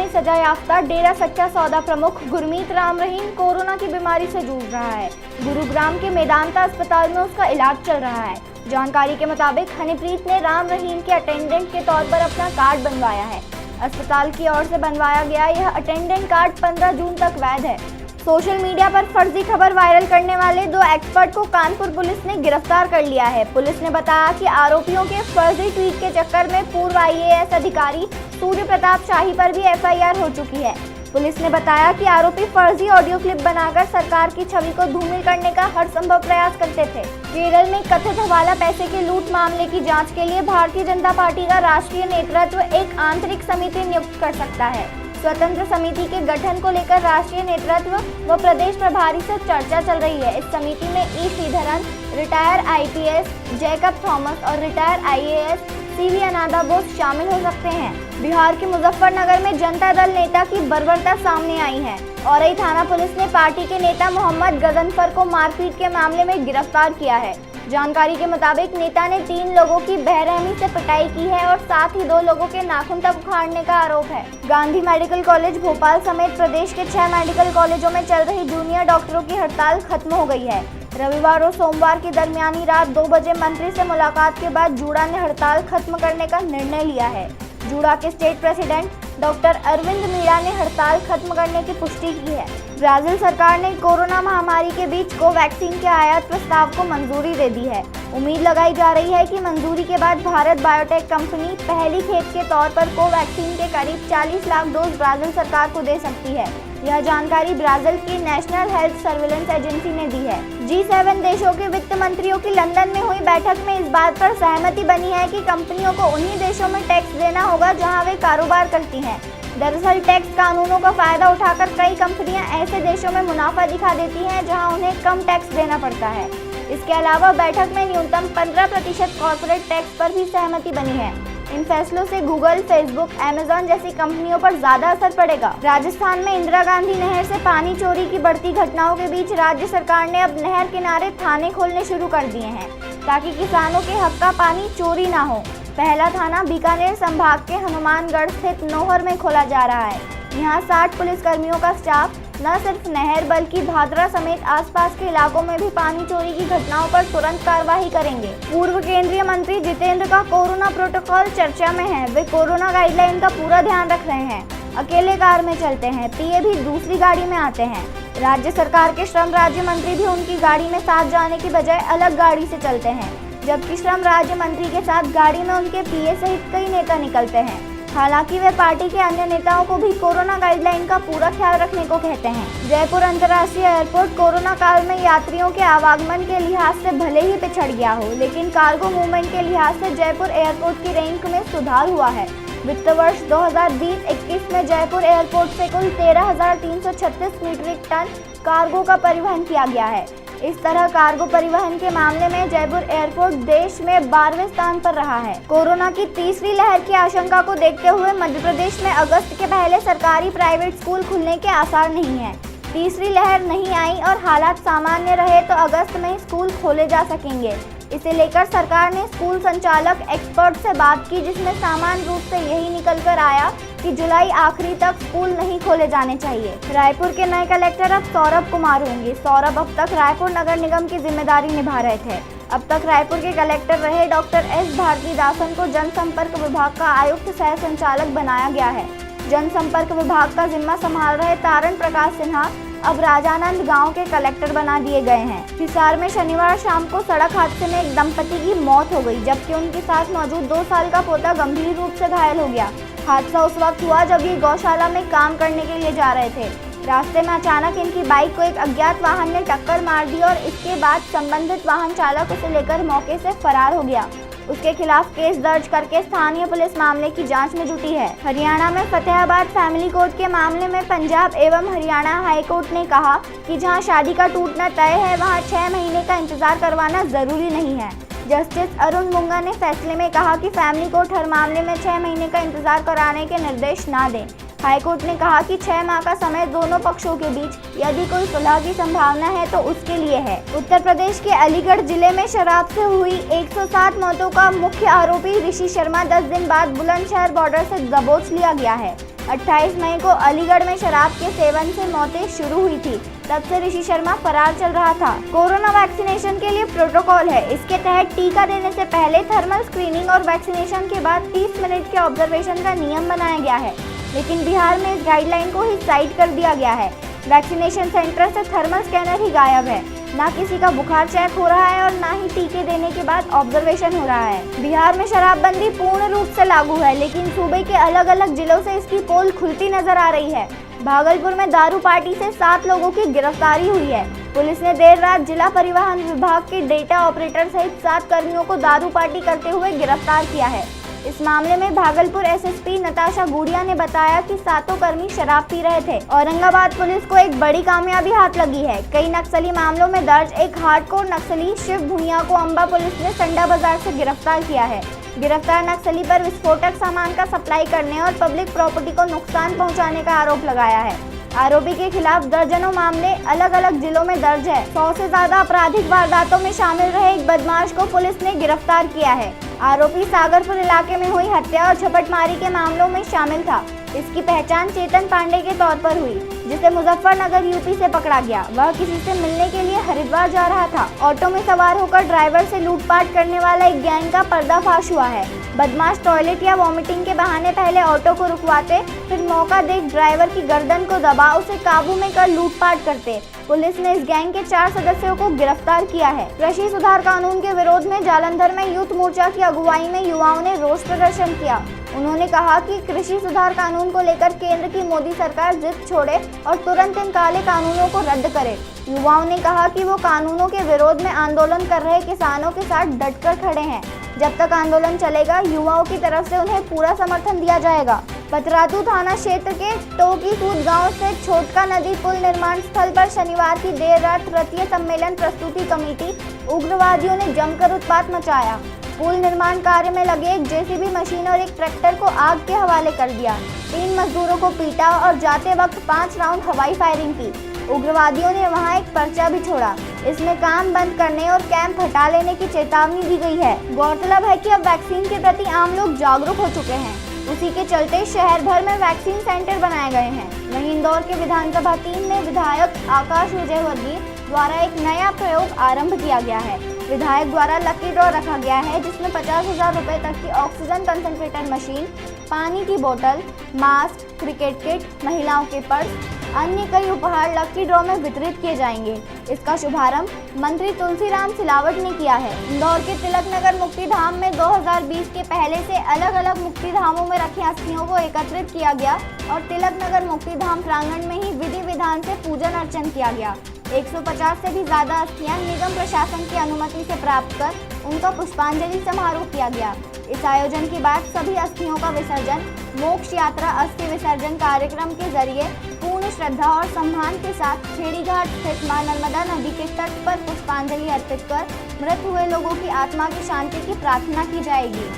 में सजा याफ्ता डेरा सच्चा सौदा प्रमुख गुरमीत राम रहीम कोरोना की बीमारी से जूझ रहा है। गुरुग्राम के मेदांता अस्पताल में उसका इलाज चल रहा है। जानकारी के मुताबिक हनीप्रीत ने राम रहीम के अटेंडेंट के तौर पर अपना कार्ड बनवाया है। अस्पताल की ओर से बनवाया गया यह अटेंडेंट कार्ड 15 जून तक वैध है। सोशल मीडिया पर फर्जी खबर वायरल करने वाले 2 एक्सपर्ट को कानपुर पुलिस ने गिरफ्तार कर लिया है। पुलिस ने बताया कि आरोपियों के फर्जी ट्वीट के चक्कर में पूर्व IAS अधिकारी सूर्य प्रताप शाही पर भी FIR हो चुकी है। पुलिस ने बताया कि आरोपी फर्जी ऑडियो क्लिप बनाकर सरकार की छवि को धूमिल करने का हर संभव प्रयास करते थे। केरल में कथित हवाला पैसे के लूट मामले की जांच के लिए भारतीय जनता पार्टी का राष्ट्रीय नेतृत्व एक आंतरिक समिति नियुक्त कर सकता है। स्वतंत्र समिति के गठन को लेकर राष्ट्रीय नेतृत्व व प्रदेश प्रभारी से चर्चा चल रही है। इस समिति में E Sreedharan, retire IPS Jacob Thomas और रिटायर IAS CV अनादा बोस शामिल हो सकते हैं। बिहार के मुजफ्फरनगर में जनता दल नेता की बर्बरता सामने आई है। औरई थाना पुलिस ने पार्टी के नेता मोहम्मद गजनफर को मारपीट के मामले में गिरफ्तार किया है। जानकारी के मुताबिक नेता ने 3 लोगों की बेरहमी से पिटाई की है और साथ ही 2 लोगों के नाखून तक उखाड़ने का आरोप है। गांधी मेडिकल कॉलेज भोपाल समेत प्रदेश के 6 मेडिकल कॉलेजों में चल रही जूनियर डॉक्टरों की हड़ताल खत्म हो गई है। रविवार और सोमवार की दरमियानी रात 2 बजे मंत्री से मुलाकात के बाद जूड़ा ने हड़ताल खत्म करने का निर्णय लिया है। जूड़ा के state president doctor Arvind Meena ने हड़ताल खत्म करने की पुष्टि की है। ब्राजील सरकार ने कोरोना महामारी के बीच कोवैक्सीन के आयात प्रस्ताव को मंजूरी दे दी है। उम्मीद लगाई जा रही है कि मंजूरी के बाद भारत बायोटेक कंपनी पहली खेप के तौर पर कोवैक्सीन के करीब 40 लाख डोज ब्राजील सरकार को दे सकती है। यह जानकारी ब्राजील की नेशनल हेल्थ सर्विलेंस एजेंसी ने दी है। G7 देशों के वित्त मंत्रियों की लंदन में हुई बैठक में इस बात पर सहमति बनी है कि कंपनियों को उन्हीं देशों में टैक्स देना होगा जहां वे कारोबार करती हैं। दरअसल टैक्स कानूनों का फायदा उठाकर कई कंपनियां ऐसे देशों में मुनाफा दिखा देती हैं जहां उन्हें कम टैक्स देना पड़ता है। इसके अलावा बैठक में न्यूनतम 15% कॉर्पोरेट टैक्स पर भी सहमति बनी है। इन फैसलों से गूगल, फेसबुक, अमेज़न जैसी कंपनियों पर ज्यादा असर पड़ेगा। राजस्थान में इंदिरा गांधी नहर से पानी चोरी की बढ़ती घटनाओं के बीच राज्य सरकार ने अब नहर किनारे थाने खोलने शुरू कर दिए हैं ताकि किसानों के हक का पानी चोरी ना हो। पहला थाना बीकानेर संभाग के हनुमानगढ़ स्थित नोहर में खोला जा रहा है। यहाँ 60 पुलिसकर्मियों का स्टाफ न सिर्फ नहर बल्कि भादरा समेत आसपास के इलाकों में भी पानी चोरी की घटनाओं पर तुरंत कार्रवाई करेंगे। पूर्व केंद्रीय मंत्री जितेंद्र का कोरोना प्रोटोकॉल चर्चा में है। वे कोरोना गाइडलाइन का पूरा ध्यान रख रहे हैं। अकेले कार में चलते हैं, PA भी दूसरी गाड़ी में आते हैं। राज्य सरकार के श्रम राज्य मंत्री भी उनकी गाड़ी में साथ जाने की बजाय अलग गाड़ी से चलते हैं, जबकि श्रम राज्य मंत्री के साथ गाड़ी में उनके PA सहित कई नेता निकलते हैं। हालांकि वे पार्टी के अन्य नेताओं को भी कोरोना गाइडलाइन का पूरा ख्याल रखने को कहते हैं। जयपुर अंतर्राष्ट्रीय एयरपोर्ट कोरोना काल में यात्रियों के आवागमन के लिहाज से भले ही पिछड़ गया हो, लेकिन कार्गो मूवमेंट के लिहाज से जयपुर एयरपोर्ट की रैंक में सुधार हुआ है। वित्त वर्ष 2020-21 में जयपुर एयरपोर्ट से कुल 13,336 मीट्रिक टन कार्गो का परिवहन किया गया है। इस तरह कार्गो परिवहन के मामले में जयपुर एयरपोर्ट देश में 12वें स्थान पर रहा है। कोरोना की तीसरी लहर की आशंका को देखते हुए मध्य प्रदेश में अगस्त के पहले सरकारी प्राइवेट स्कूल खुलने के आसार नहीं है। तीसरी लहर नहीं आई और हालात सामान्य रहे तो अगस्त में स्कूल खोले जा सकेंगे। इसे लेकर सरकार ने स्कूल संचालक एक्सपर्ट से बात की, जिसमें सामान्य रूप से यही निकल कर आया कि जुलाई आखिरी तक स्कूल नहीं खोले जाने चाहिए। रायपुर के नए कलेक्टर अब सौरभ कुमार होंगे। सौरभ अब तक रायपुर नगर निगम की जिम्मेदारी निभा रहे थे। अब तक रायपुर के कलेक्टर रहे डॉक्टर S भारतीदासन को जनसंपर्क विभाग का आयुक्त सह संचालक बनाया गया है। जनसंपर्क विभाग का जिम्मा संभाल रहे तारण प्रकाश सिन्हा अब राजानंद गांव के कलेक्टर बना दिए गए हैं। हिसार में शनिवार शाम को सड़क हादसे में एक दंपति की मौत हो गई, जबकि उनके साथ मौजूद 2 साल का पोता गंभीर रूप से घायल हो गया। हादसा उस वक्त हुआ जब ये गौशाला में काम करने के लिए जा रहे थे। रास्ते में अचानक इनकी बाइक को एक अज्ञात वाहन ने टक्कर मार दी और इसके बाद संबंधित वाहन चालक उसे लेकर मौके से फरार हो गया। उसके खिलाफ केस दर्ज करके स्थानीय पुलिस मामले की जांच में जुटी है। हरियाणा में फतेहाबाद फैमिली कोर्ट के मामले में पंजाब एवं हरियाणा हाई कोर्ट ने कहा कि जहां शादी का टूटना तय है वहां 6 महीने का इंतजार करवाना जरूरी नहीं है। जस्टिस अरुण मुंगा ने फैसले में कहा कि फैमिली कोर्ट हर मामले में 6 महीने का इंतजार कराने के निर्देश ना दें। हाईकोर्ट ने कहा कि 6 माह का समय दोनों पक्षों के बीच यदि कोई सुलह की संभावना है तो उसके लिए है। उत्तर प्रदेश के अलीगढ़ जिले में शराब से हुई 107 मौतों का मुख्य आरोपी ऋषि शर्मा 10 दिन बाद बुलंदशहर बॉर्डर से दबोच लिया गया है। 28 मई को अलीगढ़ में शराब के सेवन से मौतें शुरू हुई थी, तब से ऋषि शर्मा फरार चल रहा था। कोरोना वैक्सीनेशन के लिए प्रोटोकॉल है। इसके तहत टीका देने से पहले थर्मल स्क्रीनिंग और वैक्सीनेशन के बाद 30 मिनट के ऑब्जर्वेशन का नियम बनाया गया है, लेकिन बिहार में इस गाइडलाइन को ही साइड कर दिया गया है। वैक्सीनेशन सेंटर से थर्मल स्कैनर ही गायब है, ना किसी का बुखार चेक हो रहा है और ना ही टीके देने के बाद ऑब्जर्वेशन हो रहा है। बिहार में शराबबंदी पूर्ण रूप से लागू है, लेकिन सूबे के अलग अलग जिलों से इसकी पोल खुलती नजर आ रही है। भागलपुर में दारू पार्टी से 7 लोगों की गिरफ्तारी हुई है। पुलिस ने देर रात जिला परिवहन विभाग के डेटा ऑपरेटर सहित 7 कर्मियों को दारू पार्टी करते हुए गिरफ्तार किया है। इस मामले में भागलपुर एसएसपी नताशा गुड़िया ने बताया कि 7 कर्मी शराब पी रहे थे। औरंगाबाद पुलिस को एक बड़ी कामयाबी हाथ लगी है। कई नक्सली मामलों में दर्ज एक हार्डकोर नक्सली शिव भुइयां को अंबा पुलिस ने संडा बाजार से गिरफ्तार किया है। गिरफ्तार नक्सली पर विस्फोटक सामान का सप्लाई करने और पब्लिक प्रॉपर्टी को नुकसान पहुंचाने का आरोप लगाया है। आरोपी के खिलाफ दर्जनों मामले अलग अलग जिलों में दर्ज है। 100 से ज्यादा आपराधिक वारदातों में शामिल रहे एक बदमाश को पुलिस ने गिरफ्तार किया है। आरोपी सागरपुर इलाके में हुई हत्या और झपटमारी के मामलों में शामिल था। इसकी पहचान चेतन पांडे के तौर पर हुई, जिसे मुजफ्फरनगर यूपी से पकड़ा गया। वह किसी से मिलने के लिए हरिद्वार जा रहा था। ऑटो में सवार होकर ड्राइवर से लूटपाट करने वाला एक गैंग का पर्दाफाश हुआ है। बदमाश टॉयलेट या वॉमिटिंग के बहाने पहले ऑटो को रुकवाते, फिर मौका देख ड्राइवर की गर्दन को दबा उसे काबू में कर लूटपाट करते। पुलिस ने इस गैंग के 4 सदस्यों को गिरफ्तार किया है। कृषि सुधार कानून के विरोध में जालंधर में यूथ मोर्चा की अगुवाई में युवाओं ने रोष प्रदर्शन किया। उन्होंने कहा कि कृषि सुधार कानून को लेकर केंद्र की मोदी सरकार जिद छोड़े और तुरंत इन काले कानूनों को रद्द करे। युवाओं ने कहा कि वो कानूनों के विरोध में आंदोलन कर रहे किसानों के साथ डटकर खड़े हैं। जब तक आंदोलन चलेगा, युवाओं की तरफ से उन्हें पूरा समर्थन दिया जाएगा। पतरातू थाना क्षेत्र के टोकीकूद गांव से छोटका नदी पुल निर्माण स्थल पर शनिवार की देर रात तृतीय सम्मेलन प्रस्तुति कमेटी उग्रवादियों ने जमकर उत्पात मचाया। पुल निर्माण कार्य में लगे एक जेसीबी मशीन और एक ट्रैक्टर को आग के हवाले कर दिया। 3 मजदूरों को पीटा और जाते वक्त 5 राउंड हवाई फायरिंग की। उग्रवादियों ने वहां एक पर्चा भी छोड़ा। इसमें काम बंद करने और कैंप हटा लेने की चेतावनी दी गई है। गौरतलब है कि अब वैक्सीन के प्रति आम लोग जागरूक हो चुके हैं। उसी के चलते शहर भर में वैक्सीन सेंटर बनाए गए हैं। वहीं इंदौर के विधानसभा 3 में विधायक आकाश विजयवर्गीय द्वारा एक नया प्रयोग आरंभ किया गया है। विधायक द्वारा लकी ड्रॉ रखा गया है, जिसमें 50,000 रुपए तक की ऑक्सीजन कंसंट्रेटर मशीन, पानी की बोतल, मास्क, क्रिकेट किट, महिलाओं के पर्स, अन्य कई उपहार लकी ड्रॉ में वितरित किए जाएंगे। इसका शुभारंभ मंत्री तुलसीराम सिलावट ने किया है। इंदौर के तिलक नगर मुक्ति धाम में 2020 के पहले से अलग अलग मुक्ति धामों में रखी अस्थियों को एकत्रित किया गया और तिलक नगर मुक्ति धाम प्रांगण में ही विधि विधान से पूजन अर्चन किया गया। 150 से भी ज्यादा अस्थियां निगम प्रशासन की अनुमति से प्राप्त कर उनका पुष्पांजलि समारोह किया गया। इस आयोजन के बाद सभी अस्थियों का विसर्जन मोक्ष यात्रा अस्थि विसर्जन कार्यक्रम के जरिए पूर्ण श्रद्धा और सम्मान के साथ खेड़ी घाट स्थित मां नर्मदा नदी के तट पर पुष्पांजलि अर्पित कर मृत हुए लोगों की आत्मा की शांति की प्रार्थना की जाएगी।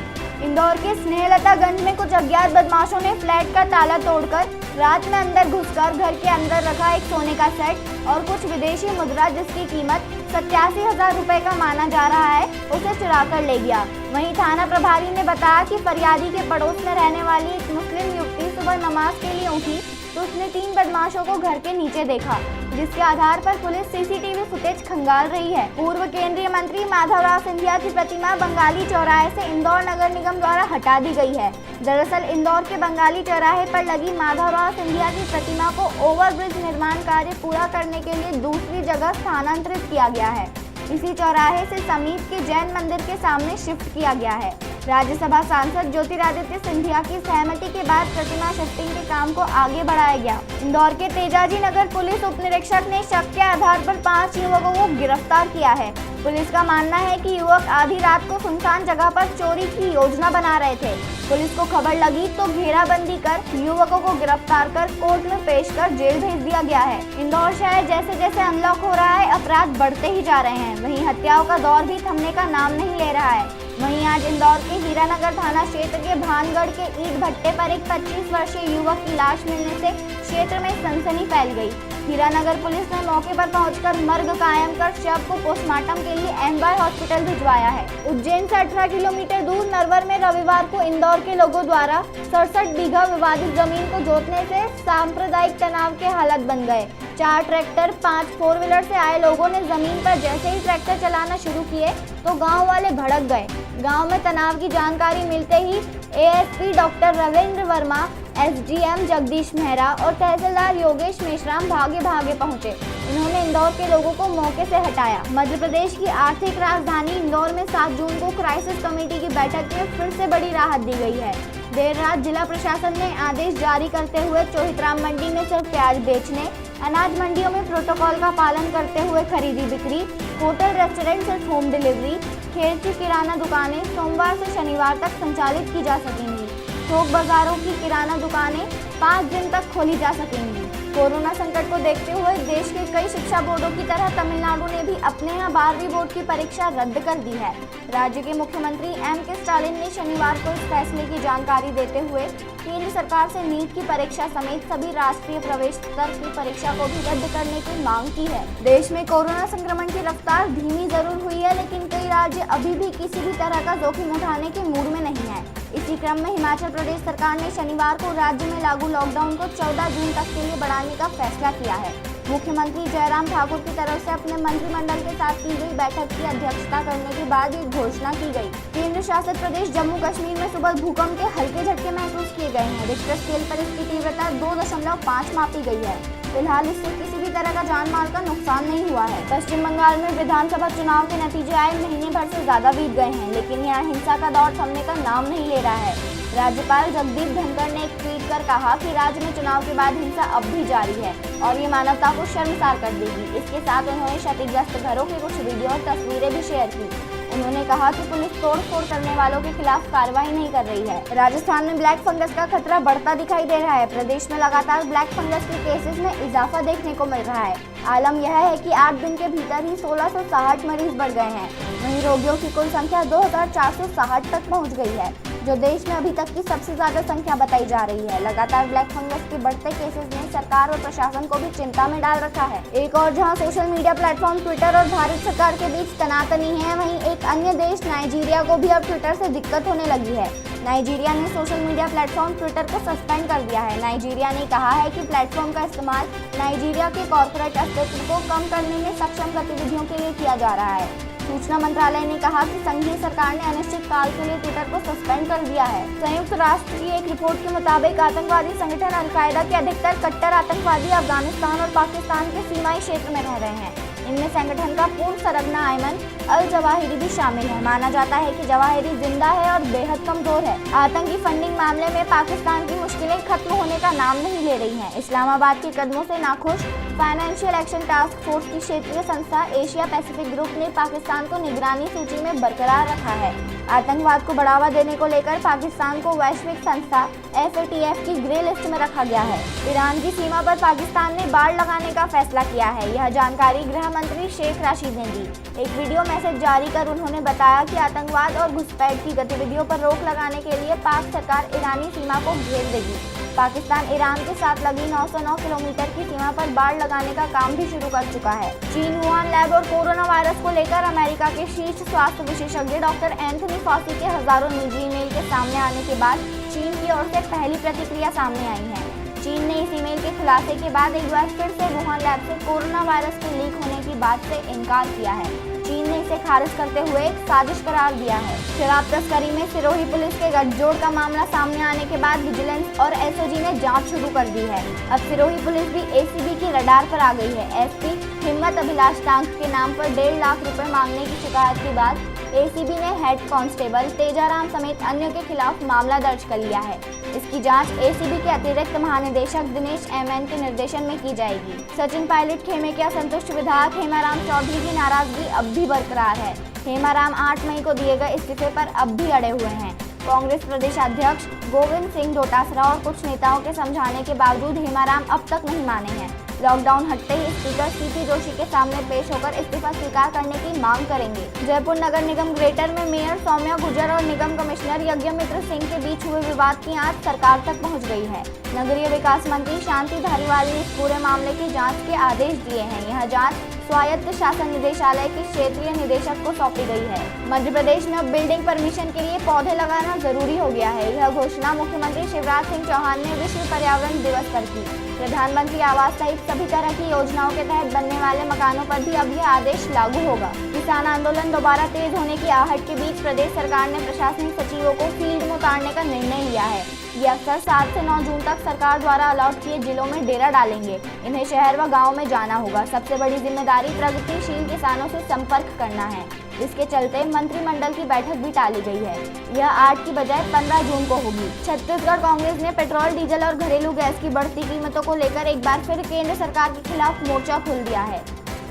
इंदौर के स्नेहलतागंज में कुछ अज्ञात बदमाशों ने फ्लैट का ताला तोड़कर रात में अंदर घुसकर घर के अंदर रखा एक सोने का सेट और कुछ विदेशी मुद्रा जिसकी कीमत 87,000 रुपए का माना जा रहा है, उसे चुरा कर ले गया। वहीं थाना प्रभारी ने बताया कि फरियादी के पड़ोस में रहने वाली एक मुस्लिम युवती सुबह नमाज के लिए उठी तो उसने 3 बदमाशों को घर के नीचे देखा, जिसके आधार पर पुलिस सीसीटीवी फुटेज खंगाल रही है। पूर्व केंद्रीय मंत्री माधवराव सिंधिया की प्रतिमा बंगाली चौराहे से इंदौर नगर निगम द्वारा हटा दी गई है। दरअसल इंदौर के बंगाली चौराहे पर लगी माधवराव सिंधिया की प्रतिमा को ओवरब्रिज निर्माण कार्य पूरा करने के लिए दूसरी जगह स्थानांतरित किया गया है। इसी चौराहे से समीप के जैन मंदिर के सामने शिफ्ट किया गया है। राज्यसभा सांसद ज्योतिरादित्य सिंधिया की सहमति के बाद प्रतिमा शिफ्टिंग के काम को आगे बढ़ाया गया। इंदौर के तेजाजी नगर पुलिस उप निरीक्षक ने शक के आधार पर 5 युवकों को गिरफ्तार किया है। पुलिस का मानना है कि युवक आधी रात को सुनसान जगह पर चोरी की योजना बना रहे थे। पुलिस को खबर लगी तो घेराबंदी कर युवकों को गिरफ्तार कर कोर्ट में पेश कर जेल भेज दिया गया है। इंदौर शहर जैसे जैसे अनलॉक हो रहा है, अपराध बढ़ते ही जा रहे हैं। वहीं हत्याओं का दौर भी थमने का नाम नहीं ले रहा है। वहीं आज इंदौर के हीरानगर थाना क्षेत्र के भानगढ़ के ईंट भट्टे पर एक 25 वर्षीय युवक की लाश मिलने से क्षेत्र में सनसनी फैल गई। हीरानगर पुलिस ने मौके पर पहुंचकर मर्ग कायम कर शव को पोस्टमार्टम के लिए एमवाय हॉस्पिटल भिजवाया है। उज्जैन से 18 किलोमीटर दूर नरवर में रविवार को इंदौर के लोगों द्वारा 67 बीघा विवादित जमीन को जोतने से सांप्रदायिक तनाव के हालात बन गए। 4 ट्रैक्टर 5 फोर व्हीलर से आए लोगों ने जमीन पर जैसे ही ट्रैक्टर चलाना शुरू किए तो गांव वाले भड़क गए। गांव में तनाव की जानकारी मिलते ही ASP doctor Ravindra Verma, SDM Jagdish Mehra और तहसीलदार योगेश मेश्राम भागे पहुंचे। उन्होंने इंदौर के लोगों को मौके से हटाया। मध्य प्रदेश की आर्थिक राजधानी इंदौर में 7 जून को क्राइसिस कमेटी की बैठक में फिर से बड़ी राहत दी गई है। देर रात जिला प्रशासन ने आदेश जारी करते हुए चोहितराम मंडी में सिर्फ प्याज बेचने, अनाज मंडियों में प्रोटोकॉल का पालन करते हुए खरीदी बिक्री, होटल रेस्टोरेंट सिर्फ होम डिलीवरी, खेरची किराना दुकानें सोमवार से शनिवार तक संचालित की जा सकेंगी। थोक बाजारों की किराना दुकानें 5 दिन तक खोली जा सकेंगी। कोरोना संकट को देखते हुए देश के कई शिक्षा बोर्डों की तरह तमिलनाडु ने भी अपने यहाँ 12वीं बोर्ड की परीक्षा रद्द कर दी है। राज्य के मुख्यमंत्री एम.के. स्टालिन ने शनिवार को इस फैसले की जानकारी देते हुए केंद्र सरकार से नीट की परीक्षा समेत सभी राष्ट्रीय प्रवेश स्तर की परीक्षा को भी रद्द करने की मांग की है। देश में कोरोना संक्रमण की रफ्तार धीमी जरूर हुई है, लेकिन कई राज्य अभी भी किसी भी तरह का जोखिम उठाने के मूड में नहीं है। इसी क्रम में हिमाचल प्रदेश सरकार ने शनिवार को राज्य में लागू लॉकडाउन को 14 जून तक के लिए बढ़ाने का फैसला किया है। मुख्यमंत्री जयराम ठाकुर की तरफ से अपने मंत्रिमंडल के साथ की गई बैठक की अध्यक्षता करने के बाद ये घोषणा की गई। केंद्र शासित प्रदेश जम्मू कश्मीर में सुबह भूकंप के हल्के झटके महसूस किए गए हैं। रिक्टर स्केल पर इसकी तीव्रता 2.5 मापी गई है। फिलहाल इससे किसी भी तरह का जान माल का नुकसान नहीं हुआ है। पश्चिम बंगाल में विधानसभा चुनाव के नतीजे आए महीने भर से ज्यादा बीत गए हैं, लेकिन यहाँ हिंसा का दौर थमने का नाम नहीं ले रहा है। राज्यपाल जगदीप धनखड़ ने एक ट्वीट कर कहा कि राज्य में चुनाव के बाद हिंसा अब भी जारी है और ये मानवता को शर्मसार कर देगी। इसके साथ उन्होंने क्षतिग्रस्त घरों की कुछ वीडियो और तस्वीरें भी शेयर की। उन्होंने कहा कि पुलिस तोड़फोड़ करने वालों के खिलाफ कार्रवाई नहीं कर रही है। राजस्थान में ब्लैक फंगस का खतरा बढ़ता दिखाई दे रहा है। प्रदेश में लगातार ब्लैक फंगस के केसेस में इजाफा देखने को मिल रहा है। आलम यह है कि 8 दिन के भीतर ही 1660 मरीज बढ़ गए हैं। वहीं रोगियों की कुल संख्या 2460 तक पहुंच गई है, जो देश में अभी तक की सबसे ज्यादा संख्या बताई जा रही है। लगातार ब्लैक फंगस के बढ़ते केसेस ने सरकार और प्रशासन को भी चिंता में डाल रखा है। एक और जहां सोशल मीडिया प्लेटफॉर्म ट्विटर और भारत सरकार के बीच तनातनी है, वहीं एक अन्य देश नाइजीरिया को भी अब ट्विटर से दिक्कत होने लगी है। नाइजीरिया ने सोशल मीडिया प्लेटफॉर्म ट्विटर को सस्पेंड कर दिया है। नाइजीरिया ने कहा है कि प्लेटफॉर्म का इस्तेमाल नाइजीरिया के कॉर्पोरेट अस्तित्व को कम करने में सक्षम गतिविधियों के लिए किया जा रहा है। सूचना मंत्रालय ने कहा कि संघीय सरकार ने अनिश्चित काल के लिए ट्विटर को सस्पेंड कर दिया है। संयुक्त राष्ट्र की एक रिपोर्ट के मुताबिक आतंकवादी संगठन अल-कायदा के अधिकतर कट्टर आतंकवादी अफगानिस्तान और पाकिस्तान के सीमाई क्षेत्र में रह रहे हैं। इनमें संगठन का पूर्व सरगना अयमन अल जवाहिरी भी शामिल है। माना जाता है कि जवाहिरी जिंदा है और बेहद कमजोर है। आतंकी फंडिंग मामले में पाकिस्तान की मुश्किलें खत्म होने का नाम नहीं ले रही हैं। इस्लामाबाद के कदमों से नाखुश फाइनेंशियल एक्शन टास्क फोर्स की क्षेत्रीय संस्था एशिया पैसिफिक ग्रुप ने पाकिस्तान को निगरानी सूची में बरकरार रखा है। आतंकवाद को बढ़ावा देने को लेकर पाकिस्तान को वैश्विक संस्था FATF की ग्रे लिस्ट में रखा गया है। ईरान की सीमा पर पाकिस्तान ने बाड़ लगाने का फैसला किया है। यह जानकारी गृह मंत्री शेख राशिद ने दी। एक वीडियो मैसेज जारी कर उन्होंने बताया कि आतंकवाद और घुसपैठ की गतिविधियों पर रोक लगाने के लिए पाक सरकार ईरानी सीमा को घेर देगी। पाकिस्तान ईरान के साथ लगी 909 किलोमीटर की सीमा पर बाड़ लगाने का काम भी शुरू कर चुका है। चीन वुहान लैब और कोरोना वायरस को लेकर अमेरिका के शीर्ष स्वास्थ्य विशेषज्ञ डॉक्टर एंथनी फॉसी के हजारों निजी ईमेल के सामने आने के बाद चीन की ओर से पहली प्रतिक्रिया सामने आई है। चीन ने इस ईमेल के खुलासे के बाद एक बार फिर से वुहान लैब से कोरोना वायरस के लीक होने की बात से इनकार किया है। चीन ने इसे खारिज करते हुए एक साजिश करार दिया है। शराब तस्करी में सिरोही पुलिस के गठजोड़ का मामला सामने आने के बाद विजिलेंस और SOG ने जांच शुरू कर दी है। अब सिरोही पुलिस भी ACB की रडार पर आ गई है। SP हिम्मत अभिलाष टांग के नाम पर 1.5 लाख रुपए मांगने की शिकायत के बाद ACB ने हेड कांस्टेबल तेजाराम समेत अन्य के खिलाफ मामला दर्ज कर लिया है। इसकी जांच ACB के अतिरिक्त महानिदेशक दिनेश MN के निर्देशन में की जाएगी। सचिन पायलट खेमे के असंतुष्ट विधायक हेमाराम चौधरी की नाराजगी अब भी बरकरार है। हेमाराम 8 मई को दिए गए इस्तीफे पर अब भी अड़े हुए हैं। कांग्रेस प्रदेश अध्यक्ष गोविंद सिंह डोटासरा और कुछ नेताओं के समझाने के बावजूद हेमाराम अब तक नहीं माने हैं। लॉकडाउन हटते ही स्पीकर सीपी जोशी के सामने पेश होकर इस्तीफा स्वीकार करने की मांग करेंगे। जयपुर नगर निगम ग्रेटर में मेयर सौम्या गुर्जर और निगम कमिश्नर यज्ञमित्र सिंह के बीच हुए विवाद की आंच सरकार तक पहुंच गई है। नगरीय विकास मंत्री शांति धारीवाल ने इस पूरे मामले की जांच के आदेश दिए हैं। यह जांच स्वायत्त शासन निदेशालय की क्षेत्रीय निदेशक को सौंपी गई है। मध्य प्रदेश में अब बिल्डिंग परमिशन के लिए पौधे लगाना जरूरी हो गया है। यह घोषणा मुख्यमंत्री शिवराज सिंह चौहान ने विश्व पर्यावरण दिवस पर की। प्रधानमंत्री आवास सहित सभी तरह की योजनाओं के तहत बनने वाले मकानों पर भी अब यह आदेश लागू होगा। किसान आंदोलन दोबारा तेज होने की आहट के बीच प्रदेश सरकार ने प्रशासनिक सचिवों को फील्ड में उतारने का निर्णय लिया है। ये अफसर 7 से 9 जून तक सरकार द्वारा अलॉट किए जिलों में डेरा डालेंगे। इन्हें शहर व गाँव में जाना होगा। सबसे बड़ी जिम्मेदारी प्रगतिशील किसानों से संपर्क करना है। इसके चलते मंत्रिमंडल की बैठक भी टाली गई है। यह 8 की बजाय 15 जून को होगी। छत्तीसगढ़ कांग्रेस ने पेट्रोल, डीजल और घरेलू गैस की बढ़ती कीमतों को लेकर एक बार फिर केंद्र सरकार के खिलाफ मोर्चा खोल दिया है।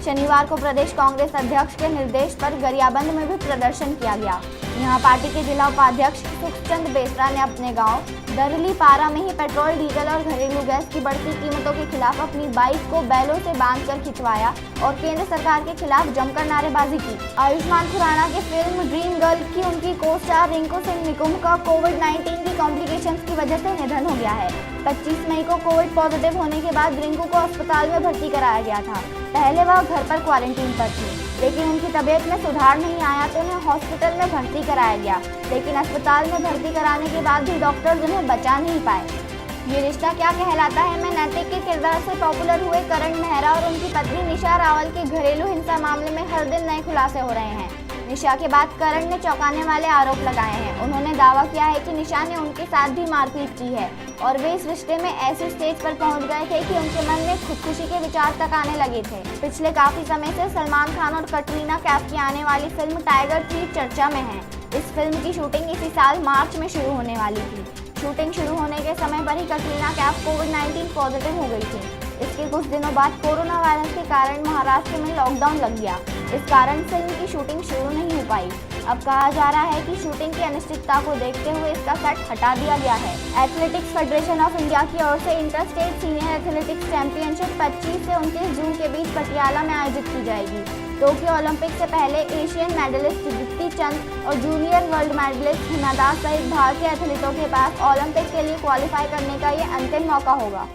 शनिवार को प्रदेश कांग्रेस अध्यक्ष के निर्देश पर गरियाबंद में भी प्रदर्शन किया गया। यहां पार्टी के जिला उपाध्यक्ष सुखचंद बेसरा ने अपने गांव दरलीपारा में ही पेट्रोल, डीजल और घरेलू गैस की बढ़ती कीमतों के खिलाफ अपनी बाइक को बैलों से बांधकर खिंचवाया और केंद्र सरकार के खिलाफ जमकर नारेबाजी की। आयुष्मान खुराना की फिल्म ड्रीम गर्ल की उनकी को स्टार रिंकू सिंह निकुंभ का कोविड-19 की कॉम्प्लिकेशंस की वजह से निधन हो गया है। 25 मई को कोविड पॉजिटिव होने के बाद रिंकू को अस्पताल में भर्ती कराया गया था। पहले वह घर पर क्वारंटीन पर थी, लेकिन उनकी तबीयत में सुधार नहीं आया तो उन्हें हॉस्पिटल में भर्ती कराया गया। लेकिन अस्पताल में भर्ती कराने के बाद भी डॉक्टर्स उन्हें बचा नहीं पाए। ये रिश्ता क्या कहलाता है में नैतिक के किरदार से पॉपुलर हुए करण मेहरा और उनकी पत्नी निशा रावल के घरेलू हिंसा मामले में हर दिन नए खुलासे हो रहे हैं। निशा के बाद करण ने चौंकाने वाले आरोप लगाए हैं। उन्होंने दावा किया है कि निशा ने उनके साथ भी मारपीट की है और वे इस रिश्ते में ऐसे स्टेज पर पहुंच गए थे कि उनके मन में खुदकुशी के विचार तक आने लगे थे। पिछले काफी समय से सलमान खान और कटरीना कैफ की आने वाली फिल्म टाइगर 3 चर्चा में है। इस फिल्म की शूटिंग इसी साल मार्च में शुरू होने वाली थी। शूटिंग शुरू होने के समय पर ही कटरीना कैफ कोविड-19 पॉजिटिव हो गई थी। इसके कुछ दिनों बाद कोरोना वायरस के कारण महाराष्ट्र में लॉकडाउन लग गया। इस कारण फिल्म की शूटिंग शुरू नहीं हो पाई। अब कहा जा रहा है कि शूटिंग की अनिश्चितता को देखते हुए इसका सेट हटा दिया गया है। एथलेटिक्स फेडरेशन ऑफ इंडिया की ओर से inter state senior athletics championship 25 से 29 जून के बीच पटियाला में आयोजित की जाएगी। टोक्यो ओलंपिक से पहले एशियन मेडलिस्ट दीप्ति चंद और junior world medallist Hima Das सहित भारतीय एथलीटों के पास ओलंपिक के लिए क्वालिफाई करने का ये अंतिम मौका होगा।